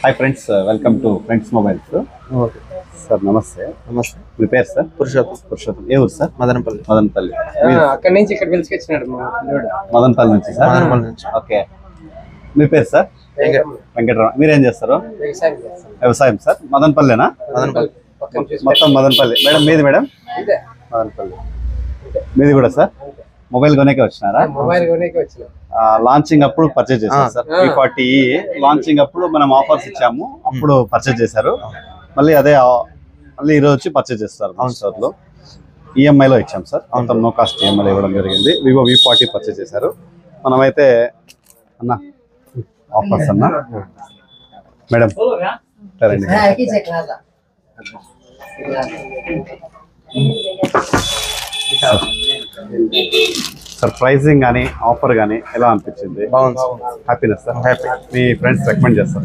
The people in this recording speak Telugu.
Hi friends, welcome to friends mobiles. Sir నమస్తే. నమస్తే. మీ పేరు సార్? పురుషోత్తం. ఏ ఊరు సార్? మదనపల్లి. అక్కడి నుంచి ఇక్కడ పిలుచుకొచ్చినాడు మదనపల్లి నుంచి సార్? మదనపల్లి నుంచి. ఓకే. మీ పేరు సార్? వెంకటరావు. మీరేం చేస్తారు? వ్యవసాయం సార్. మదనపల్లినా? మదనపల్లి మొత్తం మదనపల్లి. మేడం మీది? మేడం మదనపల్లి. మీది కూడా సార్? మొబైల్ కొనేకే వచ్చినారా? మొబైల్ కొనేకి వచ్చిన లాంచింగ్ అప్పుడు పర్చేజ్ చేశారు సార్. P40 లాంచింగ్ అప్పుడు మనం ఆఫర్స్ ఇచ్చాము, అప్పుడు పర్చేజ్ చేశారు. మళ్ళీ మళ్ళీ ఈరోజు వచ్చి పర్చేజ్ చేస్తారు మన స్టోర్లో. ఈఎంఐలో ఇచ్చాం సార్, మొత్తం నో కాస్ట్ ఈఎంఐలో ఇవ్వడం జరిగింది. వివో V40 పర్చేజ్ చేశారు. మనమైతే అన్న ఆఫర్స్ అన్న మేడం రండి. సర్ప్రైజింగ్ కానీ ఆఫర్ కానీ ఎలా అనిపించింది? బాగుంది. Happiness sir? హ్యాపీ. మీ ఫ్రెండ్స్ రికమెండ్ చేస్తారు?